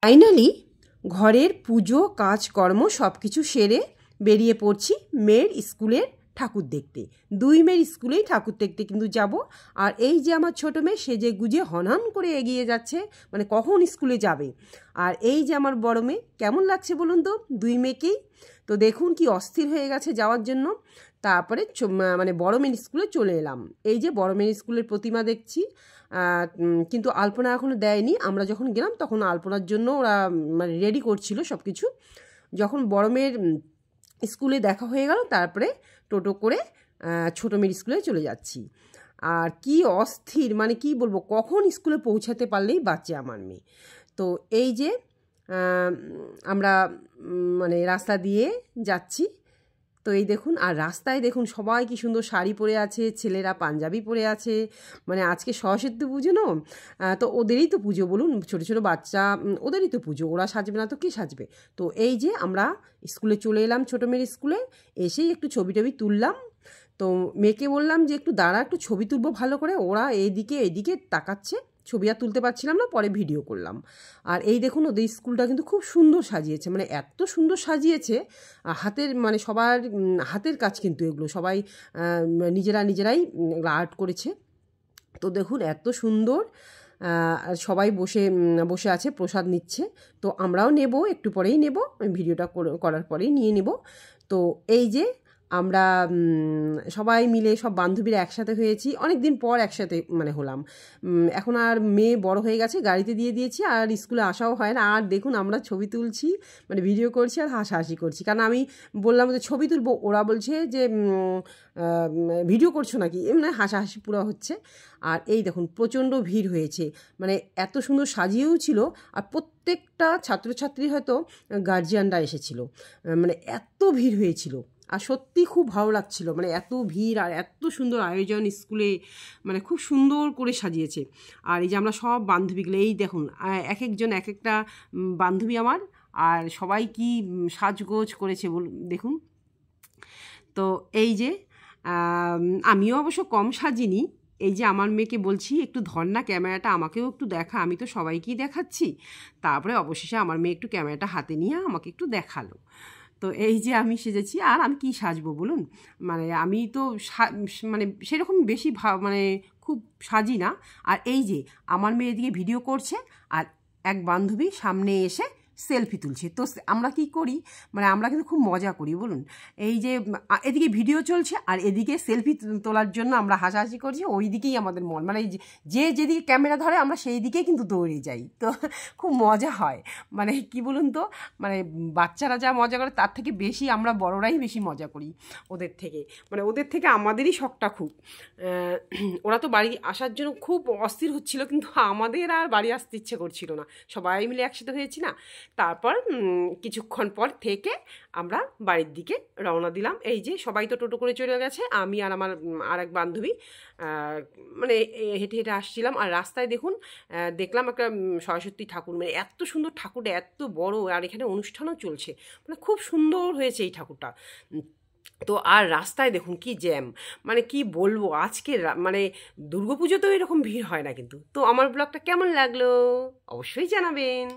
Finally ঘরের পুজো কাজকর্ম সব কিছু সেরে বেরিয়ে পড়ছি মেয়ের স্কুলের ঠাকুর দেখতে। দুই মেয়ের স্কুলেই ঠাকুর দেখতে কিন্তু যাব। আর এই যে আমার ছোটো মেয়ে সেজে গুজে হনহন করে এগিয়ে যাচ্ছে, মানে কখন স্কুলে যাবে। আর এই যে আমার বড় মেয়ে, কেমন লাগছে বলুন তো দুই মেয়েকেই। তো দেখুন কি অস্থির হয়ে গেছে যাওয়ার জন্য। তারপরে মানে বড় মেয়ের স্কুলে চলে এলাম। এই যে বড় মেয়ের স্কুলের প্রতিমা দেখছি, কিন্তু আলপনা এখনও দেয়নি। আমরা যখন গেলাম তখন আলপনার জন্য ওরা মানে রেডি করছিল সব কিছু। যখন বড় মেয়ের স্কুলে দেখা হয়ে গেল, তারপরে টোটো করে ছোটো মেয়ের স্কুলে চলে যাচ্ছি। আর কি অস্থির, মানে কি বলবো, কখন স্কুলে পৌঁছাতে পারলেই বাঁচে আমার মেয়ে। তো এই যে আমরা মানে রাস্তা দিয়ে যাচ্ছি। তো এই দেখুন, আর রাস্তায় দেখুন সবাই কি সুন্দর শাড়ি পরে আছে, ছেলেরা পাঞ্জাবি পরে আছে। মানে আজকে সরস্বতী পুজো না, তো ওদেরই তো পুজো বলুন, ছোটো ছোটো বাচ্চা, ওদেরই তো পুজো, ওরা সাজবে না তো কে সাজবে। তো এই যে আমরা স্কুলে চলে এলাম, ছোটো মেয়ের স্কুলে। এসেই একটু ছবি টবি তুললাম। তো মেয়েকে বললাম যে একটু দাঁড়া, একটু ছবি তুলবো ভালো করে। ওরা এইদিকে তাকাচ্ছে, ছবি আর তুলতে পারছিলাম না, পরে ভিডিও করলাম। আর এই দেখুন ওদের স্কুলটা কিন্তু খুব সুন্দর সাজিয়েছে, মানে এত সুন্দর সাজিয়েছে। হাতের মানে সবার হাতের কাজ কিন্তু এগুলো সবাই নিজেরাই আর্ট করেছে। তো দেখুন এত সুন্দর, সবাই বসে আছে, প্রসাদ নিচ্ছে। তো আমরাও নেব, একটু পরেই নেব, ভিডিওটা করার পরেই নিয়ে নেব। তো এই যে আমরা সবাই মিলে সব বান্ধবীরা একসাথে হয়েছি, অনেক দিন পর একসাথে মানে হলাম। এখন আর মেয়ে বড় হয়ে গেছে, গাড়িতে দিয়ে দিয়েছি, আর স্কুলে আসাও হয় না। আর দেখুন আমরা ছবি তুলছি, মানে ভিডিও করছি আর হাসাহাসি করছি। কারণ আমি বললাম যে ছবি তুলবো, ওরা বলছে যে ভিডিও করছো নাকি, এমনি হাসাহাসি পুরো হচ্ছে। আর এই দেখুন প্রচণ্ড ভিড় হয়েছে, মানে এত সুন্দর সাজিয়েও ছিল। আর প্রত্যেকটা ছাত্রছাত্রী হয়তো গার্জিয়ানরা এসেছিল, মানে এত ভিড় হয়েছিল। আর সত্যি খুব ভালো লাগছিল, মানে এত ভিড় আর এত সুন্দর আয়োজন স্কুলে, মানে খুব সুন্দর করে সাজিয়েছে। আর এই যে আমরা সব বান্ধবীগুলো, এই দেখুন এক একজন এক একটা বান্ধবী আমার, আর সবাই কি সাজগোজ করেছে দেখুন। তো এই যে আমিও অবশ্য কম সাজিনি। এই যে আমার মেয়েকে বলছি একটু ধর না ক্যামেরাটা, আমাকেও একটু দেখা, আমি তো সবাইকেই দেখাচ্ছি। তারপরে অবশেষে আমার মেয়ে একটু ক্যামেরাটা হাতে নিয়ে আমাকে একটু দেখালো। তো এই যে আমি সেজেছি, আর আমি কি সাজবো বলুন, মানে আমি তো মানে সেরকম বেশি মানে খুব সাজি না। আর এই যে আমার মেয়ে এদিকে ভিডিও করছে, আর এক বান্ধবী সামনে এসে সেলফি তুলছে। তো আমরা কি করি, মানে আমরা কিন্তু খুব মজা করি বলুন। এই যে এদিকে ভিডিও চলছে আর এদিকে সেলফি তোলার জন্য আমরা হাসাহাসি করছি, ওই দিকেই আমাদের মন, মানে যে যেদিকে ক্যামেরা ধরে আমরা সেই দিকেই কিন্তু দৌড়ে যাই। তো খুব মজা হয়, মানে কি বলুন তো, মানে বাচ্চারা যা মজা করে তার থেকে বেশি আমরা বড়রাই বেশি মজা করি ওদের থেকে। মানে ওদের থেকে আমাদেরই শখটা খুব। ওরা তো বাড়ি আসার জন্য খুব অস্থির হচ্ছিল, কিন্তু আমাদের আর বাড়ি আসতে ইচ্ছে করছিল না, সবাই মিলে একসাথে হয়েছি না। তারপর কিছুক্ষণ পর থেকে আমরা বাড়ির দিকে রওনা দিলাম। এই যে সবাই তো টোটো করে চলে গেছে, আমি আর আমার আর এক বান্ধবী মানে হেঁটে হেঁটে আসছিলাম। আর রাস্তায় দেখলাম একটা সরস্বতী ঠাকুর, মানে এত সুন্দর ঠাকুরটা, এত বড়, আর এখানে অনুষ্ঠানও চলছে, মানে খুব সুন্দর হয়েছে এই ঠাকুরটা। তো আর রাস্তায় দেখুন কি জ্যাম, মানে কি বলবো, আজকে মানে দুর্গাপুজোতেও এরকম ভিড় হয় না কিন্তু। তো আমার ব্লগটা কেমন লাগলো অবশ্যই জানাবেন।